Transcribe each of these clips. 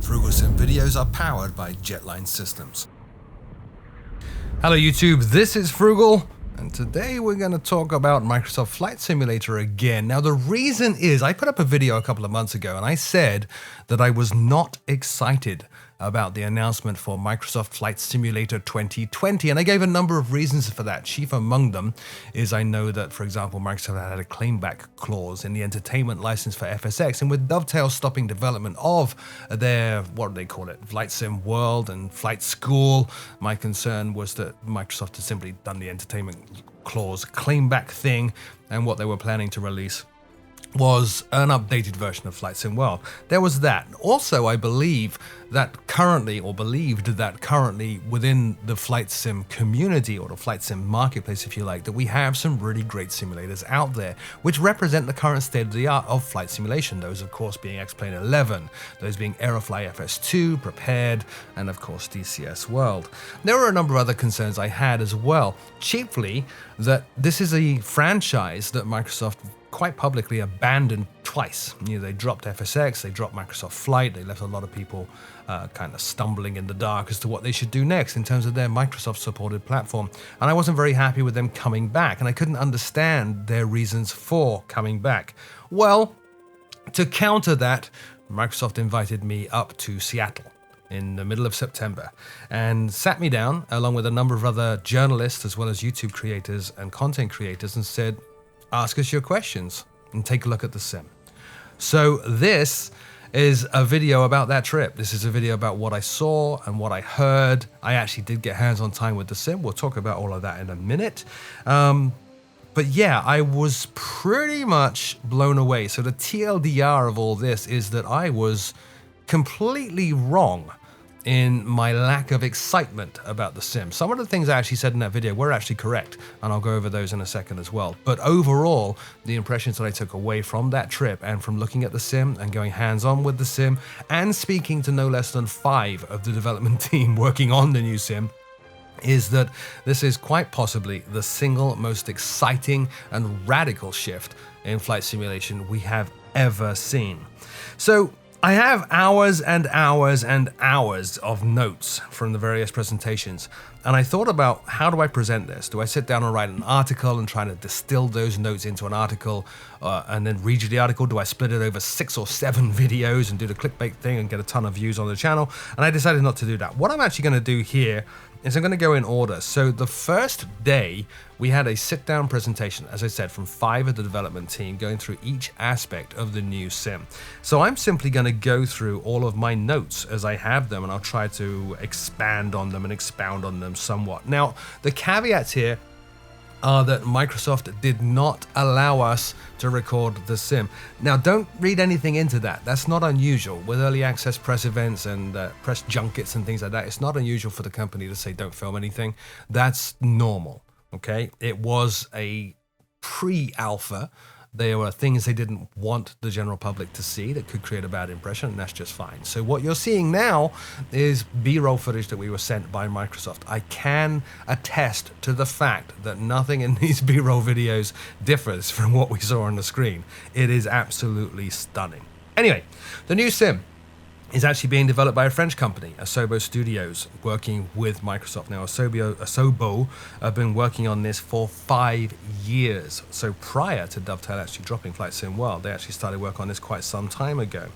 FrugalSim videos are powered by Jetline Systems. Hello YouTube, this is Frugal, and today we're going to talk about Microsoft Flight Simulator again. Now the reason is, I put up a video a couple of months ago and I said that I was not excited about the announcement for Microsoft Flight Simulator 2020, and I gave a number of reasons for that. Chief among them is I know that, for example, Microsoft had a claimback clause in the entertainment license for FSX, and with Dovetail stopping development of their, what do they call it, Flight Sim World and Flight School, my concern was that Microsoft had simply done the entertainment clause claimback thing, and what they were planning to release was an updated version of Flight Sim World. There was that. Also, I believed that currently within the Flight Sim community, or the Flight Sim marketplace if you like, that we have some really great simulators out there which represent the current state of the art of flight simulation. Those of course being X-Plane 11, those being Aerofly FS2, Prepared, and of course DCS World. There were a number of other concerns I had as well, chiefly that this is a franchise that Microsoft quite publicly abandoned twice. They dropped FSX, they dropped Microsoft Flight, they left a lot of people kind of stumbling in the dark as to what they should do next in terms of their Microsoft supported platform. And I wasn't very happy with them coming back, and I couldn't understand their reasons for coming back. Well, to counter that, Microsoft invited me up to Seattle in the middle of September and sat me down along with a number of other journalists as well as YouTube creators and content creators and said, ask us your questions and take a look at the sim. So this is a video about that trip. This is a video about what I saw and what I heard. I actually did get hands-on time with the sim. We'll talk about all of that in a minute. But yeah, I was pretty much blown away. So the TLDR of all this is that I was completely wrong in my lack of excitement about the sim. Some of the things I actually said in that video were actually correct, and I'll go over those in a second as well. But overall, the impressions that I took away from that trip and from looking at the sim and going hands-on with the sim and speaking to no less than 5 of the development team working on the new sim is that this is quite possibly the single most exciting and radical shift in flight simulation we have ever seen. So I have hours and hours and hours of notes from the various presentations, and I thought about, how do I present this? Do I sit down and write an article and try to distill those notes into an article and then read you the article? Do I split it over 6 or 7 videos and do the clickbait thing and get a ton of views on the channel? And I decided not to do that. What I'm actually going to do here is I'm going to go in order. So the first day we had a sit-down presentation, as I said, from 5 of the development team going through each aspect of the new sim. So I'm simply going to go through all of my notes as I have them, and I'll try to expand on them and expound on them somewhat. Now, the caveats here are that Microsoft did not allow us to record the sim. Now, don't read anything into that. That's not unusual. With early access press events and press junkets and things like that, it's not unusual for the company to say don't film anything. That's normal, okay? It was a pre-alpha. There were things they didn't want the general public to see that could create a bad impression, and that's just fine. So what you're seeing now is B-roll footage that we were sent by Microsoft. I can attest to the fact that nothing in these B-roll videos differs from what we saw on the screen. It is absolutely stunning. Anyway, the new sim is actually being developed by a French company, Asobo Studios, working with Microsoft. Now, Asobo have been working on this for 5 years. So prior to Dovetail actually dropping Flight Sim World, they actually started work on this quite some time ago.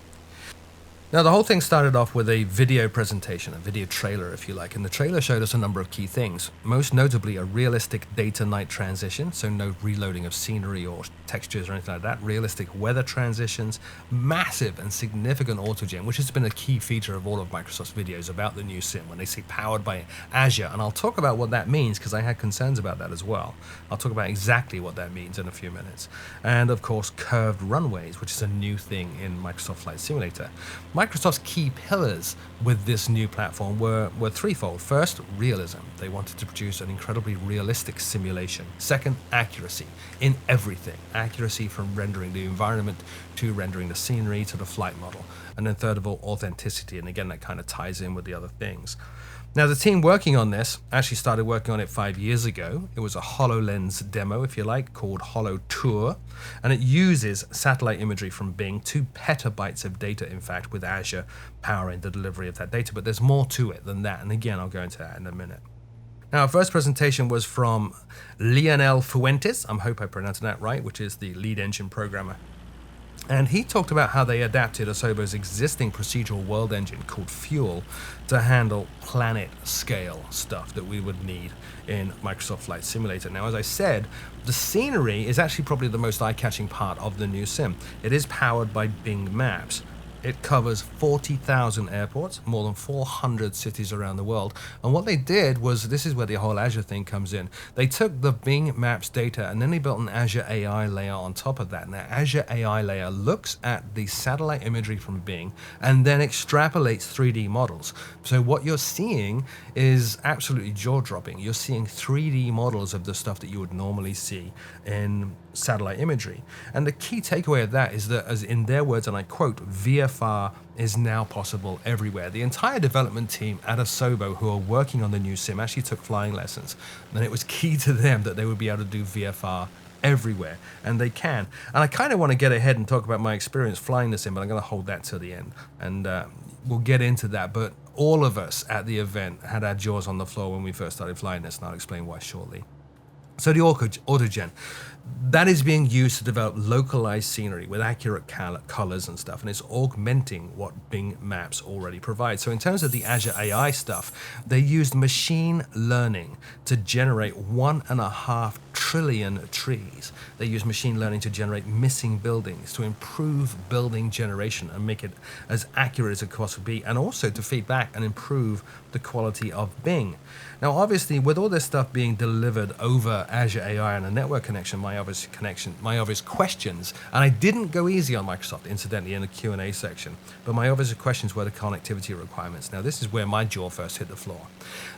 Now, the whole thing started off with a video presentation, a video trailer, if you like, and the trailer showed us a number of key things, most notably a realistic day-to-night transition, so no reloading of scenery or textures or anything like that, realistic weather transitions, massive and significant autogen, which has been a key feature of all of Microsoft's videos about the new sim when they say powered by Azure, and I'll talk about what that means because I had concerns about that as well. I'll talk about exactly what that means in a few minutes. And of course, curved runways, which is a new thing in Microsoft Flight Simulator. Microsoft's key pillars with this new platform were threefold. First, realism. They wanted to produce an incredibly realistic simulation. Second, accuracy in everything. Accuracy from rendering the environment to rendering the scenery to the flight model. And then third of all, authenticity. And again, that kind of ties in with the other things. Now, the team working on this actually started working on it 5 years ago. It was a HoloLens demo, if you like, called Holo Tour, and it uses satellite imagery from Bing, 2 petabytes of data, in fact, with Azure powering the delivery of that data. But there's more to it than that, and again, I'll go into that in a minute. Now, our first presentation was from Lionel Fuentes, I hope I pronounced that right, which is the lead engine programmer. And he talked about how they adapted Asobo's existing procedural world engine called Fuel to handle planet scale stuff that we would need in Microsoft Flight Simulator. Now, as I said, the scenery is actually probably the most eye-catching part of the new sim. It is powered by Bing Maps. It covers 40,000 airports, more than 400 cities around the world. And what they did was, this is where the whole Azure thing comes in. They took the Bing Maps data and then they built an Azure AI layer on top of that. And that Azure AI layer looks at the satellite imagery from Bing and then extrapolates 3D models. So what you're seeing is absolutely jaw-dropping. You're seeing 3D models of the stuff that you would normally see in satellite imagery. And the key takeaway of that is that, as in their words, and I quote, VFR is now possible everywhere. The entire development team at Asobo who are working on the new sim actually took flying lessons, and it was key to them that they would be able to do VFR everywhere, and they can. And I kind of want to get ahead and talk about my experience flying the sim, but I'm going to hold that till the end, and we'll get into that. But all of us at the event had our jaws on the floor when we first started flying this, and I'll explain why shortly. So the autogen, that is being used to develop localized scenery with accurate colors and stuff, and it's augmenting what Bing Maps already provides. So in terms of the Azure AI stuff, they used machine learning to generate 1.5 trillion trees. They use machine learning to generate missing buildings, to improve building generation and make it as accurate as it could possibly be, and also to feed back and improve the quality of Bing. Now, obviously, with all this stuff being delivered over Azure AI and a network connection, my obvious questions, and I didn't go easy on Microsoft, incidentally, in the Q&A section, but my obvious questions were the connectivity requirements. Now, this is where my jaw first hit the floor.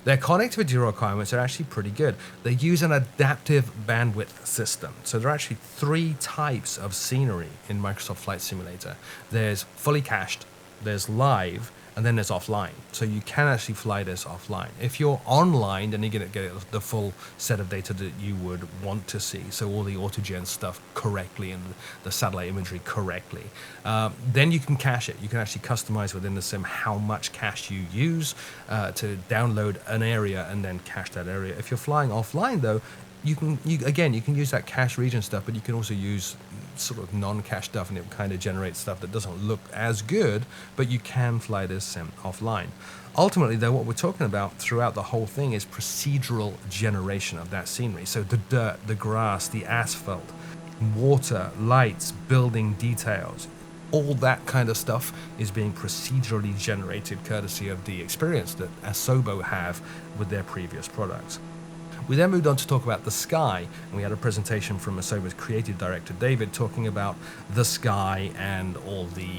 Their connectivity requirements are actually pretty good. They use an adaptive bandwidth system. So there are actually 3 types of scenery in Microsoft Flight Simulator. There's fully cached, there's live, and then there's offline. So you can actually fly this offline. If you're online, then you're going to get the full set of data that you would want to see. So all the autogen stuff correctly and the satellite imagery correctly. Then you can cache it. You can actually customize within the sim how much cache you use to download an area and then cache that area. If you're flying offline, though, you can use that cache region stuff, but you can also use sort of non-cache stuff, and it kind of generates stuff that doesn't look as good, but you can fly this sim offline. Ultimately, though, what we're talking about throughout the whole thing is procedural generation of that scenery. So the dirt, the grass, the asphalt, water, lights, building details, all that kind of stuff is being procedurally generated courtesy of the experience that Asobo have with their previous products. We then moved on to talk about the sky, and we had a presentation from Asobo's creative director, David, talking about the sky and all the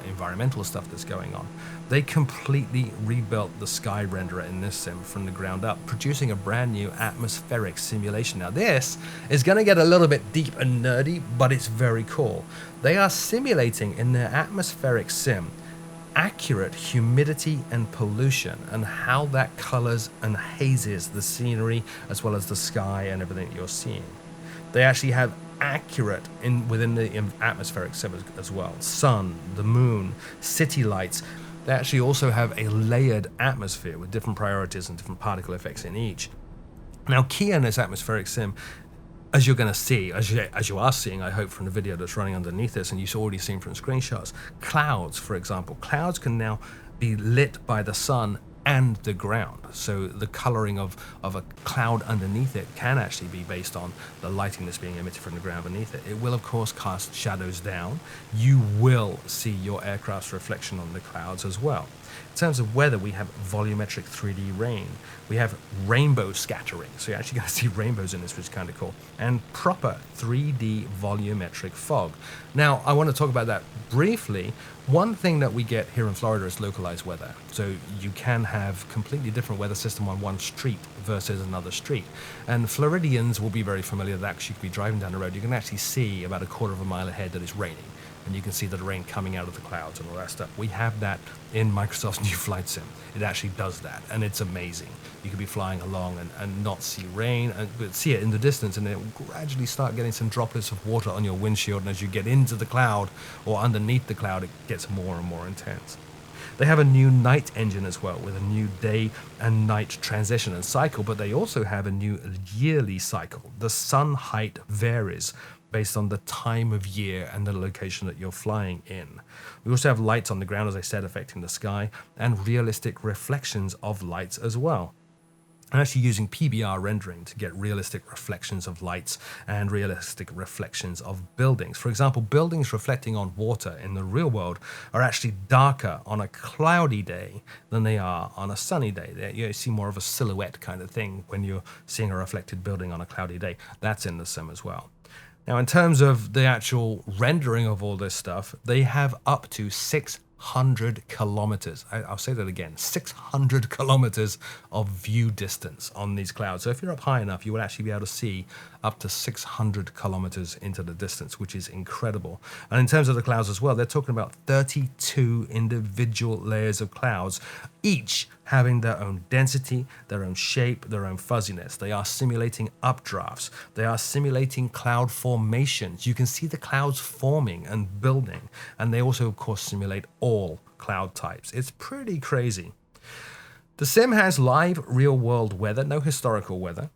environmental stuff that's going on. They completely rebuilt the sky renderer in this sim from the ground up, producing a brand new atmospheric simulation. Now this is going to get a little bit deep and nerdy, but it's very cool. They are simulating in their atmospheric sim accurate humidity and pollution and how that colors and hazes the scenery as well as the sky and everything you're seeing. They actually have accurate within the atmospheric sim as well. Sun, the moon, city lights. They actually also have a layered atmosphere with different priorities and different particle effects in each. Now, key in this atmospheric sim, as you're going to see, as you are seeing, I hope, from the video that's running underneath this, and you've already seen from screenshots, clouds, for example. Clouds can now be lit by the sun and the ground. So the coloring of a cloud underneath it can actually be based on the lighting that's being emitted from the ground beneath it. It will, of course, cast shadows down. You will see your aircraft's reflection on the clouds as well. In terms of weather, we have volumetric 3D rain. We have rainbow scattering, so you're actually going to see rainbows in this, which is kind of cool. And proper 3D volumetric fog. Now, I want to talk about that briefly. One thing that we get here in Florida is localized weather. So you can have completely different weather system on one street versus another street. And Floridians will be very familiar with that, because you could be driving down the road. You can actually see about a quarter of a mile ahead that it's raining. and you can see the rain coming out of the clouds and all that stuff. We have that in Microsoft's new flight sim. It actually does that, and it's amazing. You could be flying along and not see rain, but see it in the distance, and it will gradually start getting some droplets of water on your windshield, and as you get into the cloud or underneath the cloud, it gets more and more intense. They have a new night engine as well, with a new day and night transition and cycle, but they also have a new yearly cycle. The sun height varies based on the time of year and the location that you're flying in. We also have lights on the ground, as I said, affecting the sky, and realistic reflections of lights as well. I'm actually using PBR rendering to get realistic reflections of lights and realistic reflections of buildings. For example, buildings reflecting on water in the real world are actually darker on a cloudy day than they are on a sunny day. You see more of a silhouette kind of thing when you're seeing a reflected building on a cloudy day. That's in the sim as well. Now, in terms of the actual rendering of all this stuff, they have up to 600 kilometers. I'll say that again, 600 kilometers of view distance on these clouds. So if you're up high enough, you will actually be able to see up to 600 kilometers into the distance, which is incredible. And in terms of the clouds as well, they're talking about 32 individual layers of clouds, each having their own density, their own shape, their own fuzziness. They are simulating updrafts. They are simulating cloud formations. You can see the clouds forming and building. And they also, of course, simulate all cloud types. It's pretty crazy. The sim has live real-world weather, no historical weather.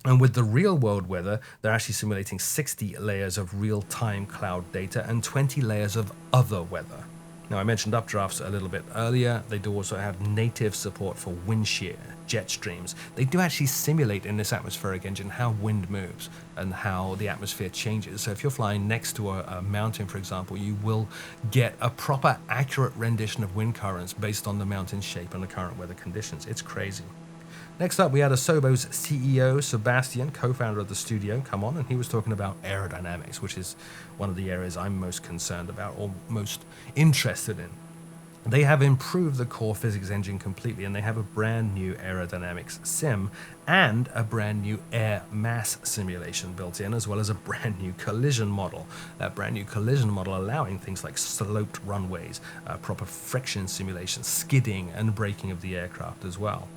And with the real-world weather, they're actually simulating 60 layers of real-time cloud data and 20 layers of other weather. Now, I mentioned updrafts a little bit earlier. They do also have native support for wind shear, jet streams. They do actually simulate in this atmospheric engine how wind moves and how the atmosphere changes. So if you're flying next to a mountain, for example, you will get a proper, accurate rendition of wind currents based on the mountain's shape and the current weather conditions. It's crazy. Next up, we had Asobo's CEO, Sebastian, co-founder of the studio, come on, and he was talking about aerodynamics, which is one of the areas I'm most concerned about or most interested in. They have improved the core physics engine completely, and they have a brand new aerodynamics sim and a brand new air mass simulation built in, as well as a brand new collision model. That brand new collision model allowing things like sloped runways, proper friction simulation, skidding, and braking of the aircraft as well.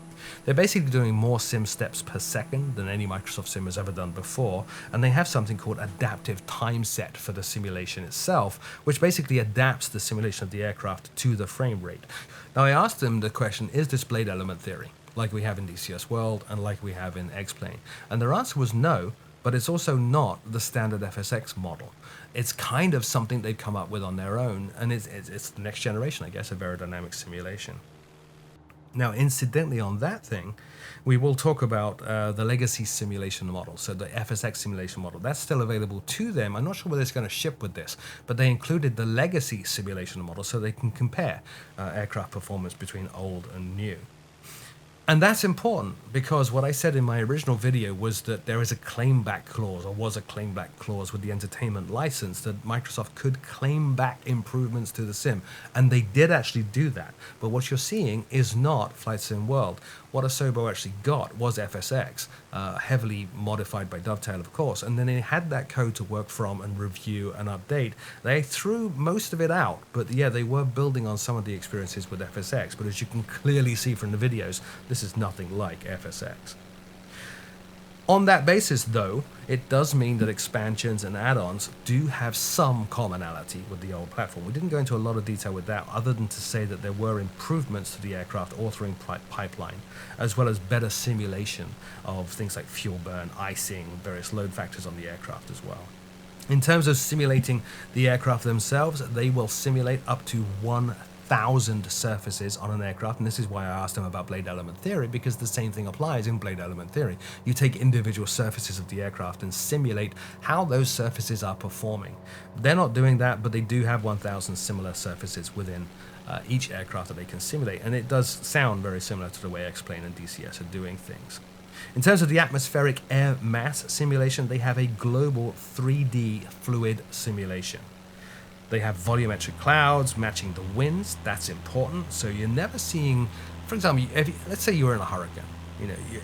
They're basically doing more sim steps per second than any Microsoft sim has ever done before, and they have something called adaptive time set for the simulation itself, which basically adapts the simulation of the aircraft to the frame rate. Now, I asked them the question, is this blade element theory, like we have in DCS World and like we have in X-Plane? And their answer was no, but it's also not the standard FSX model. It's kind of something they've come up with on their own, and it's the next generation, I guess, of aerodynamic simulation. Now, incidentally, on that thing, we will talk about the legacy simulation model, so the FSX simulation model. That's still available to them. I'm not sure whether it's going to ship with this, but they included the legacy simulation model so they can compare aircraft performance between old and new. And that's important because what I said in my original video was that there is a claim back clause, or was a claim back clause with the entertainment license, that Microsoft could claim back improvements to the sim. And they did actually do that. But what you're seeing is not Flight Sim World. What Asobo actually got was FSX, heavily modified by Dovetail, of course, and then they had that code to work from and review and update. They threw most of it out, but yeah, they were building on some of the experiences with FSX, but as you can clearly see from the videos, this is nothing like FSX. On that basis, though, it does mean that expansions and add-ons do have some commonality with the old platform. We didn't go into a lot of detail with that, other than to say that there were improvements to the aircraft authoring pipeline, as well as better simulation of things like fuel burn, icing, various load factors on the aircraft as well. In terms of simulating the aircraft themselves, they will simulate up to 1,000 surfaces on an aircraft, and this is why I asked them about blade element theory, because the same thing applies in blade element theory. You take individual surfaces of the aircraft and simulate how those surfaces are performing. They're not doing that, but they do have 1,000 similar surfaces within each aircraft that they can simulate, and it does sound very similar to the way X-Plane and DCS are doing things. In terms of the atmospheric air mass simulation, they have a global 3D fluid simulation. They have volumetric clouds matching the winds. That's important. So you're never seeing, for example, let's say you were in a hurricane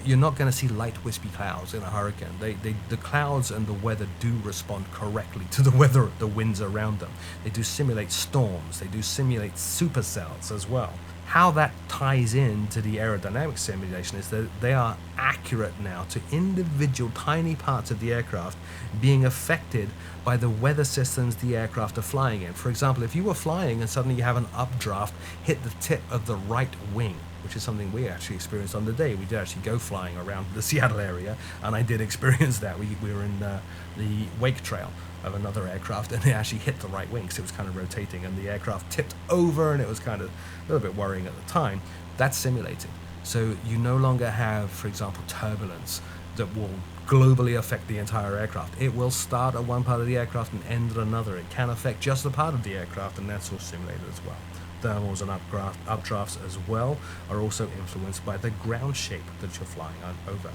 You're not going to see light wispy clouds in a hurricane. The clouds and the weather do respond correctly to the weather, the winds around them. They do simulate storms. They do simulate supercells as well. How that ties into the aerodynamics simulation is that they are accurate now to individual tiny parts of the aircraft being affected by the weather systems the aircraft are flying in. For example, if you were flying and suddenly you have an updraft hit the tip of the right wing, which is something we actually experienced on the day. We did actually go flying around the Seattle area, and I did experience that. We were in the wake trail of another aircraft, and it actually hit the right wing because it was kind of rotating, and the aircraft tipped over, and it was kind of a little bit worrying at the time. That's simulated. So you no longer have, for example, turbulence that will globally affect the entire aircraft. It will start at one part of the aircraft and end at another. It can affect just a part of the aircraft, and that's all simulated as well. Thermals and updrafts as well are also influenced by the ground shape that you're flying over.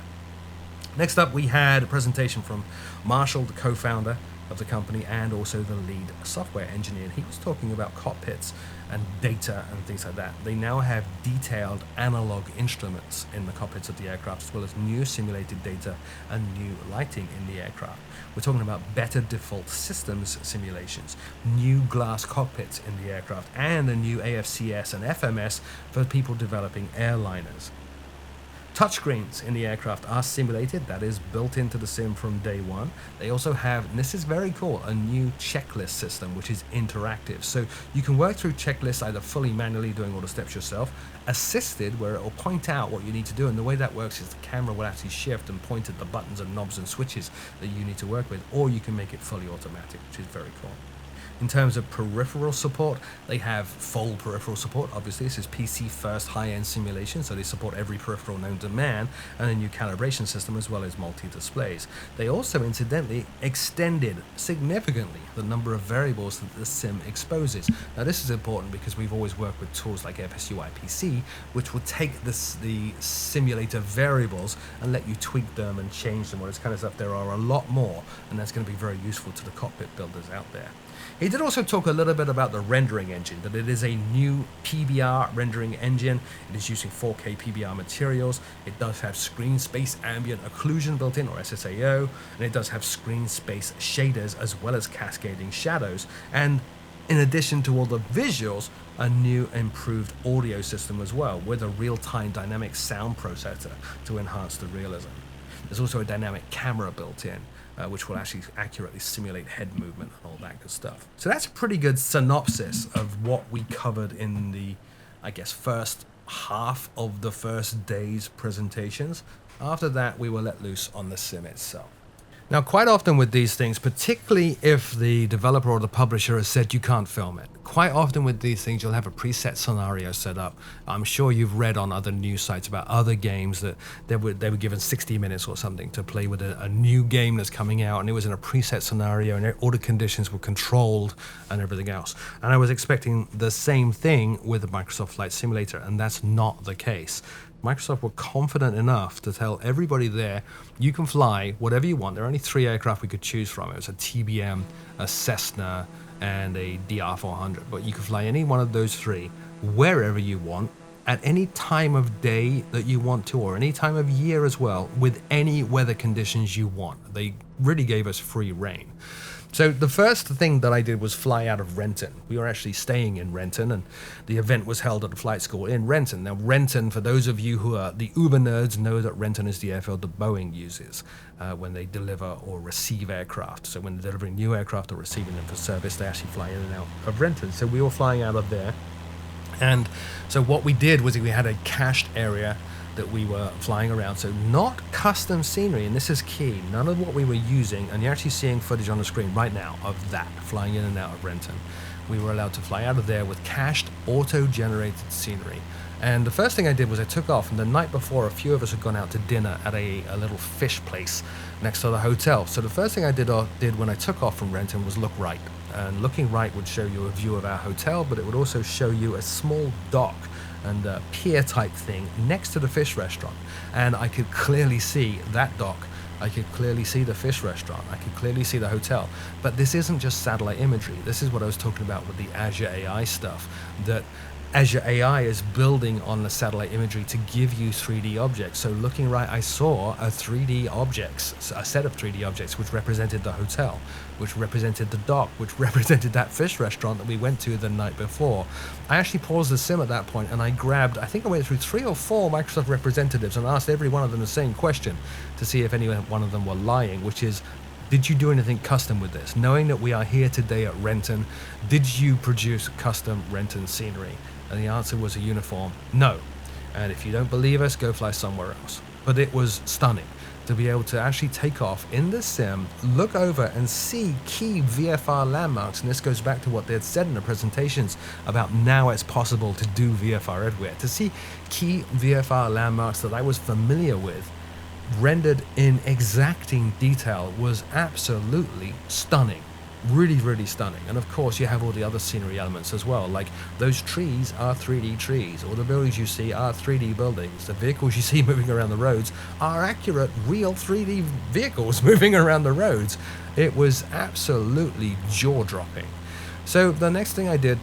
Next up, we had a presentation from Marshall, the co-founder of the company, and also the lead software engineer. He was talking about cockpits and data and things like that. They now have detailed analog instruments in the cockpits of the aircraft, as well as new simulated data and new lighting in the aircraft. We're talking about better default systems simulations, new glass cockpits in the aircraft, and a new AFCS and FMS for people developing airliners. Touchscreens in the aircraft are simulated, that is built into the sim from day one. They also have, and this is very cool, a new checklist system which is interactive. So you can work through checklists either fully manually doing all the steps yourself, assisted where it will point out what you need to do, and the way that works is the camera will actually shift and point at the buttons and knobs and switches that you need to work with, or you can make it fully automatic, which is very cool. In terms of peripheral support, they have full peripheral support. Obviously, this is PC first high-end simulation, so they support every peripheral known to man, and a new calibration system as well as multi-displays. They also, incidentally, extended significantly the number of variables that the sim exposes. Now, this is important because we've always worked with tools like FSUI PC, which will take the simulator variables and let you tweak them and change them, all this kind of stuff. There are a lot more, and that's going to be very useful to the cockpit builders out there. He did also talk a little bit about the rendering engine, that it is a new PBR rendering engine. It is using 4K PBR materials. It does have screen space ambient occlusion built in, or SSAO, and it does have screen space shaders as well as cascading shadows. And in addition to all the visuals, a new improved audio system as well, with a real-time dynamic sound processor to enhance the realism. There's also a dynamic camera built in, which will actually accurately simulate head movement and all that good stuff. So that's a pretty good synopsis of what we covered in the, I guess, first half of the first day's presentations. After that, we were let loose on the sim itself. Now, quite often with these things, particularly if the developer or the publisher has said you can't film it, quite often with these things, you'll have a preset scenario set up. I'm sure you've read on other news sites about other games that they were given 60 minutes or something to play with a new game that's coming out, and it was in a preset scenario, and all the conditions were controlled and everything else. And I was expecting the same thing with the Microsoft Flight Simulator, and that's not the case. Microsoft were confident enough to tell everybody there, you can fly whatever you want. There are only 3 aircraft we could choose from. It was a TBM, a Cessna, and a DR400. But you can fly any one of those 3 wherever you want, at any time of day that you want to, or any time of year as well, with any weather conditions you want. They really gave us free reign. So the first thing that I did was fly out of Renton. We were actually staying in Renton, and the event was held at the flight school in Renton. Now, Renton, for those of you who are the uber nerds, know that Renton is the airfield that Boeing uses when they deliver or receive aircraft. So when they're delivering new aircraft or receiving them for service, they actually fly in and out of Renton. So we were flying out of there. And so what we did was we had a cached area that we were flying around, so not custom scenery, and this is key. None of what we were using, and you're actually seeing footage on the screen right now of that, flying in and out of Renton. We were allowed to fly out of there with cached, auto-generated scenery. And the first thing I did was I took off, and the night before, a few of us had gone out to dinner at a little fish place next to the hotel. So the first thing I did when I took off from Renton was look right. And looking right would show you a view of our hotel, but it would also show you a small dock and a pier type thing next to the fish restaurant. And I could clearly see that dock. I could clearly see the fish restaurant. I could clearly see the hotel. But this isn't just satellite imagery. This is what I was talking about with the Azure AI stuff, that Azure AI is building on the satellite imagery to give you 3D objects. So looking right, I saw a 3D objects, a set of 3D objects, which represented the hotel, which represented the dock, which represented that fish restaurant that we went to the night before. I actually paused the sim at that point and I grabbed, I think I went through 3 or 4 Microsoft representatives and asked every one of them the same question to see if any one of them were lying, which is, did you do anything custom with this? Knowing that we are here today at Renton, did you produce custom Renton scenery? And the answer was a uniform no. And if you don't believe us, go fly somewhere else. But it was stunning to be able to actually take off in the sim, look over and see key VFR landmarks. And this goes back to what they had said in the presentations about now it's possible to do VFR everywhere. To see key VFR landmarks that I was familiar with rendered in exacting detail was absolutely stunning. Really, really stunning. And of course you have all the other scenery elements as well, like those trees are 3D trees, all the buildings you see are 3D buildings, the vehicles you see moving around the roads are accurate, real 3D vehicles moving around the roads. It was absolutely jaw-dropping. So the next thing I did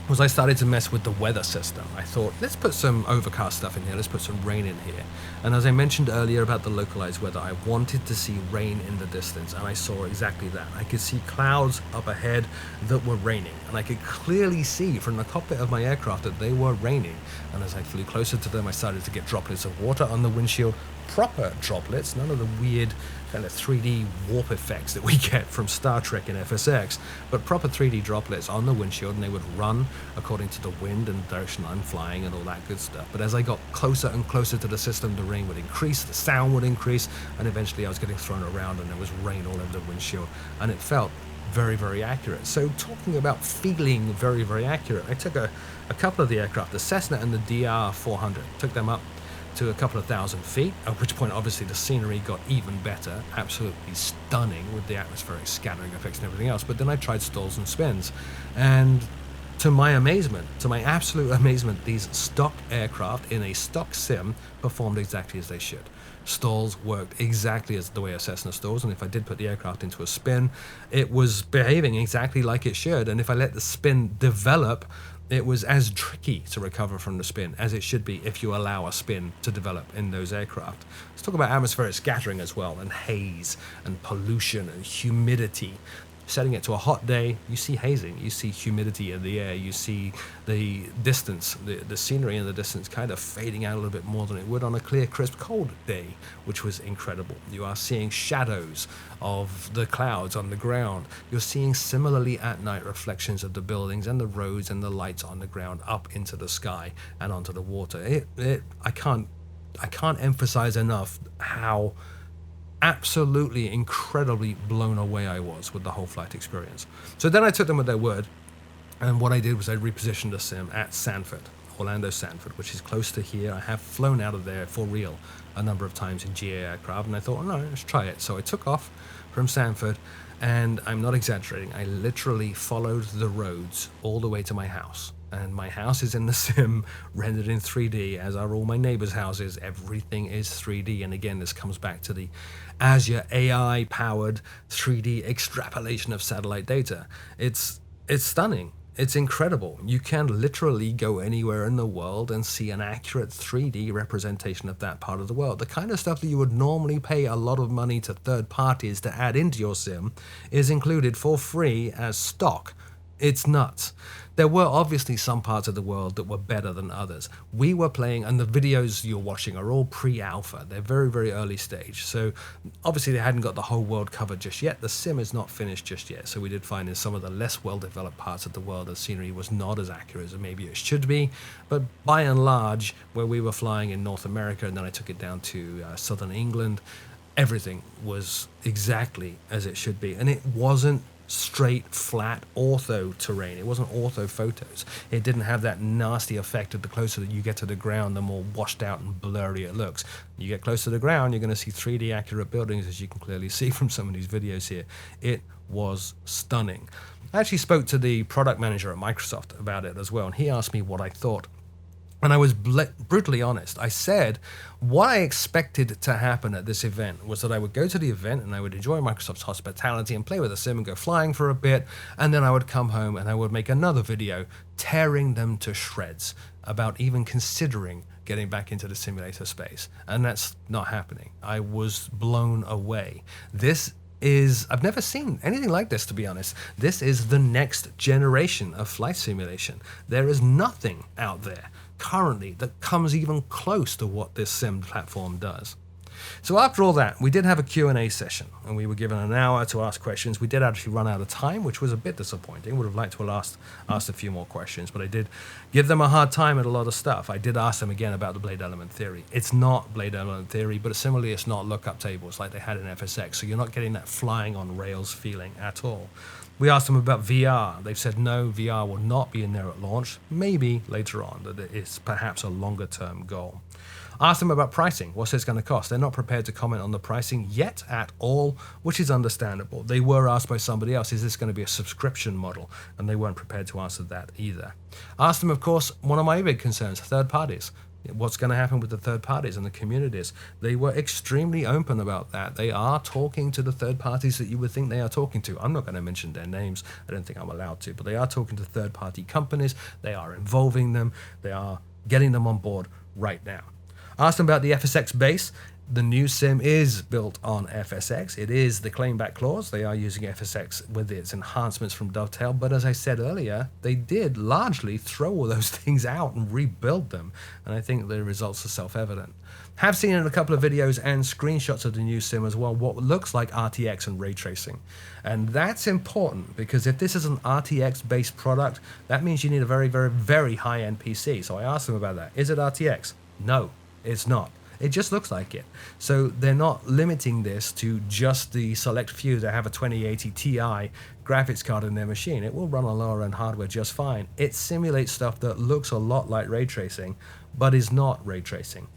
was I started to mess with the weather system. I thought, let's put some overcast stuff in here, let's put some rain in here. And as I mentioned earlier about the localized weather, I wanted to see rain in the distance, and I saw exactly that. I could see clouds up ahead that were raining, and I could clearly see from the cockpit of my aircraft that they were raining. And as I flew closer to them, I started to get droplets of water on the windshield, proper droplets, none of the weird kind of 3D warp effects that we get from Star Trek and FSX, but proper 3D droplets on the windshield, and they would run according to the wind and the direction I'm flying and all that good stuff. But as I got closer and closer to the system, the rain would increase, the sound would increase, and eventually I was getting thrown around and there was rain all over the windshield, and it felt very, very accurate. So talking about feeling very, very accurate, I took a couple of the aircraft, the Cessna and the DR-400, took them up to a couple of thousand feet, at which point obviously the scenery got even better, absolutely stunning with the atmospheric scattering effects and everything else. But then I tried stalls and spins, and to my amazement, to my absolute amazement, these stock aircraft in a stock sim performed exactly as they should. Stalls worked exactly as the way a Cessna stalls, and if I did put the aircraft into a spin, it was behaving exactly like it should. And if I let the spin develop, it was as tricky to recover from the spin as it should be if you allow a spin to develop in those aircraft. Let's talk about atmospheric scattering as well, and haze and pollution and humidity. Setting it to a hot day, you see hazing, you see humidity in the air, you see the distance, the scenery in the distance kind of fading out a little bit more than it would on a clear, crisp, cold day, which was incredible. You are seeing shadows of the clouds on the ground. You're seeing similarly at night reflections of the buildings and the roads and the lights on the ground up into the sky and onto the water. I can't emphasize enough how absolutely incredibly blown away I was with the whole flight experience. So then I took them at their word, and what I did was I repositioned the sim at Sanford, Orlando Sanford, which is close to here. I have flown out of there for real a number of times in GA aircraft, and I thought, oh no, let's try it. So I took off from Sanford, and I'm not exaggerating, I literally followed the roads all the way to my house. And my house is in the sim, rendered in 3D, as are all my neighbors' houses. Everything is 3D. And again, this comes back to the Azure AI-powered 3D extrapolation of satellite data. It's stunning. It's incredible. You can literally go anywhere in the world and see an accurate 3D representation of that part of the world. The kind of stuff that you would normally pay a lot of money to third parties to add into your sim is included for free as stock. It's nuts. There were obviously some parts of the world that were better than others. We were playing, and the videos you're watching are all pre-alpha. They're very, very early stage. So obviously they hadn't got the whole world covered just yet. The sim is not finished just yet. So we did find in some of the less well-developed parts of the world, the scenery was not as accurate as maybe it should be. But by and large, where we were flying in North America, and then I took it down to southern England, everything was exactly as it should be. And it wasn't straight, flat, ortho terrain. It wasn't ortho photos. It didn't have that nasty effect of the closer that you get to the ground, the more washed out and blurry it looks. You get close to the ground, you're going to see 3D accurate buildings, as you can clearly see from some of these videos here. It was stunning. I actually spoke to the product manager at Microsoft about it as well, and he asked me what I thought. And I was brutally honest. I said what I expected to happen at this event was that I would go to the event and I would enjoy Microsoft's hospitality and play with the sim and go flying for a bit. And then I would come home and I would make another video tearing them to shreds about even considering getting back into the simulator space. And that's not happening. I was blown away. I've never seen anything like this, to be honest. This is the next generation of flight simulation. There is nothing out there currently that comes even close to what this sim platform does. So after all that, we did have a Q&A session, and we were given an hour to ask questions. We did actually run out of time, which was a bit disappointing. Would have liked to have asked a few more questions, but I did give them a hard time at a lot of stuff. I did ask them again about the blade element theory. It's not blade element theory, but similarly, it's not lookup tables like they had in FSX, so you're not getting that flying on rails feeling at all. We asked them about VR. They've said no, VR will not be in there at launch. Maybe later on, that it's perhaps a longer-term goal. Asked them about pricing. What's this going to cost? They're not prepared to comment on the pricing yet at all, which is understandable. They were asked by somebody else, is this going to be a subscription model? And they weren't prepared to answer that either. Asked them, of course, one of my big concerns, third parties. What's going to happen with the third parties and the communities? They were extremely open about that. They are talking to the third parties that you would think they are talking to. I'm not going to mention their names. I don't think I'm allowed to, but they are talking to third party companies. They are involving them. They are getting them on board right now. Asked them about the FSX base. The new sim is built on FSX. It is the claim back clause. They are using FSX with its enhancements from Dovetail, but as I said earlier, they did largely throw all those things out and rebuild them, and I think the results are self-evident. Have seen in a couple of videos and screenshots of the new sim as well what looks like RTX and ray tracing, and that's important because if this is an RTX-based product, that means you need a very, very, very high-end PC. So I asked them about that. Is it RTX? No, it's not. It just looks like it. So they're not limiting this to just the select few that have a 2080 Ti graphics card in their machine. It will run on lower end hardware just fine. It simulates stuff that looks a lot like ray tracing, but is not ray tracing.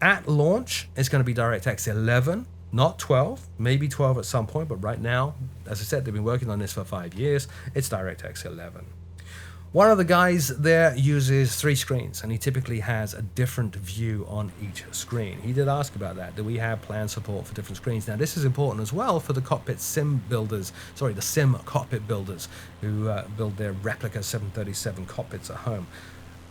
At launch, it's going to be DirectX 11, not 12, maybe 12 at some point, but right now, as I said, they've been working on this for 5 years. It's DirectX 11. One of the guys there uses 3 screens, and he typically has a different view on each screen. He did ask about that. Do we have planned support for different screens? Now, this is important as well for the cockpit sim builders, the sim cockpit builders who build their replica 737 cockpits at home.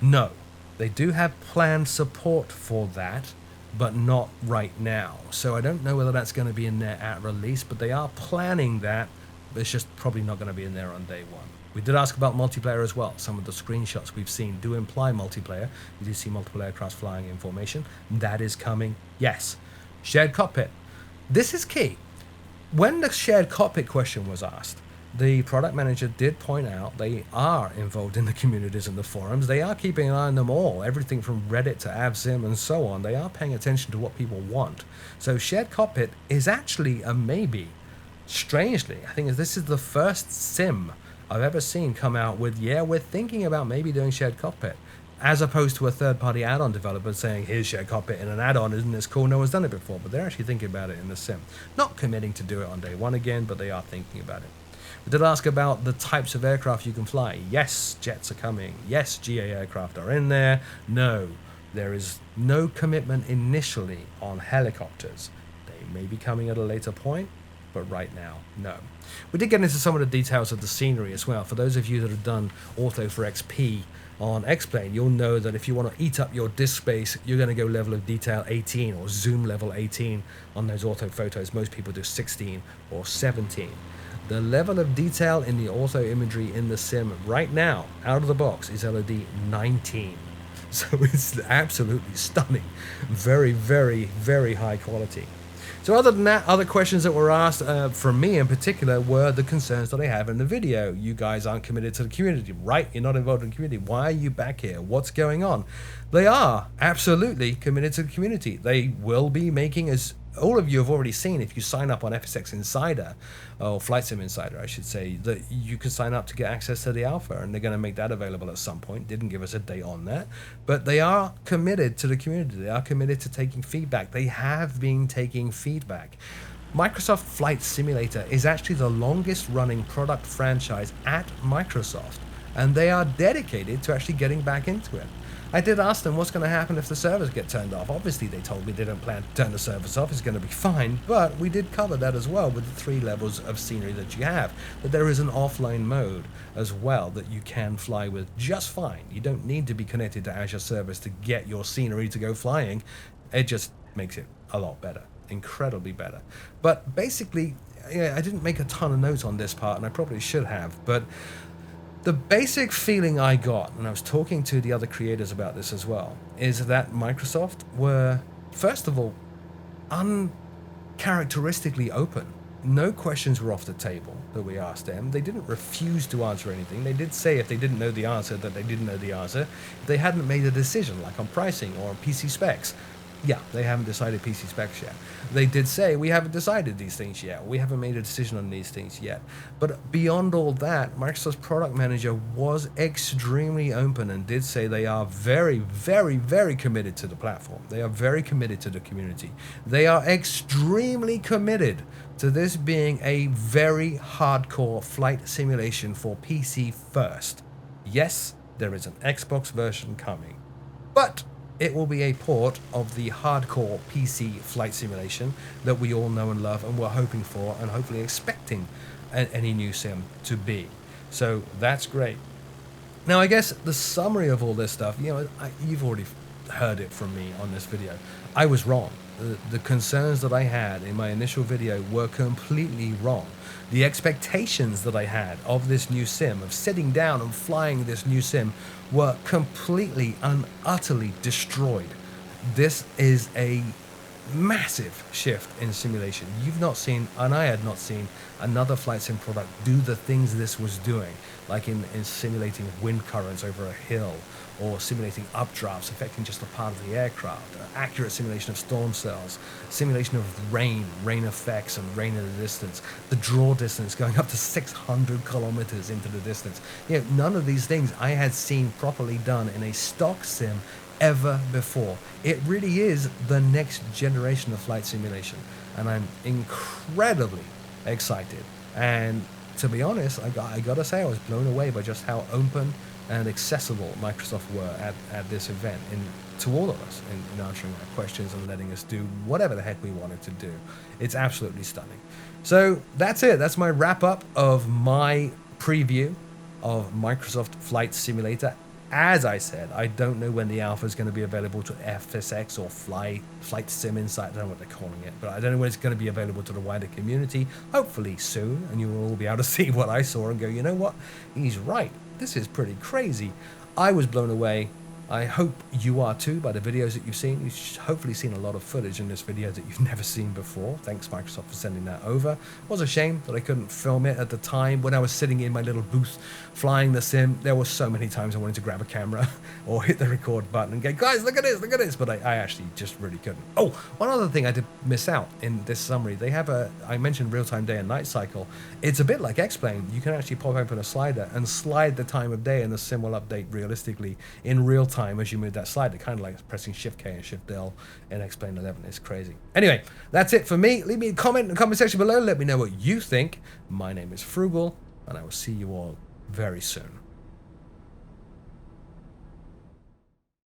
No, they do have planned support for that, but not right now. So I don't know whether that's going to be in there at release, but they are planning that. But it's just probably not going to be in there on day one. We did ask about multiplayer as well. Some of the screenshots we've seen do imply multiplayer. You do see multiple aircraft flying in formation. That is coming, yes. Shared cockpit. This is key. When the shared cockpit question was asked, the product manager did point out they are involved in the communities and the forums. They are keeping an eye on them all, everything from Reddit to AvSim and so on. They are paying attention to what people want. So shared cockpit is actually a maybe. Strangely, I think this is the first sim I've ever seen come out with, we're thinking about maybe doing shared cockpit, as opposed to a third-party add-on developer saying, here's shared cockpit in an add-on, isn't this cool? No one's done it before, but they're actually thinking about it in the sim. Not committing to do it on day one again, but they are thinking about it. We did ask about the types of aircraft you can fly. Yes, jets are coming. Yes, GA aircraft are in there. No, there is no commitment initially on helicopters. They may be coming at a later point, but right now, no. We did get into some of the details of the scenery as well. For those of you that have done Auto for XP on X-Plane, you'll know that if you want to eat up your disk space, you're going to go level of detail 18 or zoom level 18 on those auto photos. Most people do 16 or 17. The level of detail in the auto imagery in the sim right now, out of the box, is LOD 19. So it's absolutely stunning. Very, very, very high quality. So other than that, other questions that were asked from me in particular were the concerns that I have in the video. You guys aren't committed to the community, right? You're not involved in the community. Why are you back here? What's going on? They are absolutely committed to the community. They will be making, as all of you have already seen, if you sign up on FSX Insider, or Flight Sim Insider, I should say, that you can sign up to get access to the alpha, and they're going to make that available at some point. Didn't give us a date on that, but they are committed to the community. They are committed to taking feedback. They have been taking feedback. Microsoft Flight Simulator is actually the longest running product franchise at Microsoft, and they are dedicated to actually getting back into it. I did ask them what's going to happen if the servers get turned off. Obviously, they told me they don't plan to turn the servers off. It's going to be fine. But we did cover that as well with the 3 levels of scenery that you have. That there is an offline mode as well that you can fly with just fine. You don't need to be connected to Azure servers to get your scenery to go flying. It just makes it a lot better. Incredibly better. But basically, yeah, I didn't make a ton of notes on this part, and I probably should have. But the basic feeling I got, and I was talking to the other creators about this as well, is that Microsoft were, first of all, uncharacteristically open. No questions were off the table that we asked them. They didn't refuse to answer anything. They did say if they didn't know the answer that they didn't know the answer. If they hadn't made a decision, like on pricing or on PC specs, yeah, they haven't decided PC specs yet. They did say, we haven't decided these things yet. We haven't made a decision on these things yet. But beyond all that, Microsoft's product manager was extremely open and did say they are very, very, very committed to the platform. They are very committed to the community. They are extremely committed to this being a very hardcore flight simulation for PC first. Yes, there is an Xbox version coming, but it will be a port of the hardcore PC flight simulation that we all know and love and we're hoping for and hopefully expecting any new sim to be. So that's great. Now, I guess the summary of all this stuff, you know, you've already heard it from me on this video. I was wrong. The concerns that I had in my initial video were completely wrong. The expectations that I had of this new sim, of sitting down and flying this new sim, were completely and utterly destroyed. This is a massive shift in simulation. You've not seen, and I had not seen, another flight sim product do the things this was doing, like in simulating wind currents over a hill, or simulating updrafts affecting just a part of the aircraft, accurate simulation of storm cells, simulation of rain effects and rain in the distance, the draw distance going up to 600 kilometers into the distance. You know, none of these things I had seen properly done in a stock sim ever before. It really is the next generation of flight simulation, and I'm incredibly excited. And to be honest, I gotta say I was blown away by just how open and accessible Microsoft were at this event to all of us in answering our questions and letting us do whatever the heck we wanted to do. It's absolutely stunning. So that's it. That's my wrap up of my preview of Microsoft Flight Simulator. As I said, I don't know when the alpha is going to be available to FSX or Flight Sim Insight. I don't know what they're calling it, but I don't know when it's going to be available to the wider community. Hopefully soon, and you will all be able to see what I saw and go, you know what? He's right. This is pretty crazy. I was blown away. I hope you are too by the videos that you've seen. You've hopefully seen a lot of footage in this video that you've never seen before. Thanks, Microsoft, for sending that over. It was a shame that I couldn't film it at the time when I was sitting in my little booth flying the sim. There were so many times I wanted to grab a camera or hit the record button and go, guys, look at this, but I actually just really couldn't. Oh, one other thing I did miss out in this summary. They have I mentioned real-time day and night cycle. It's a bit like X-Plane. You can actually pop open a slider and slide the time of day, and the sim will update realistically in real time as you move that slider, kind of like pressing Shift K and Shift L in X-Plane 11. It's crazy. Anyway, that's it for me. Leave me a comment in the comment section below. Let me know what you think. My name is Frugal, and I will see you all very soon.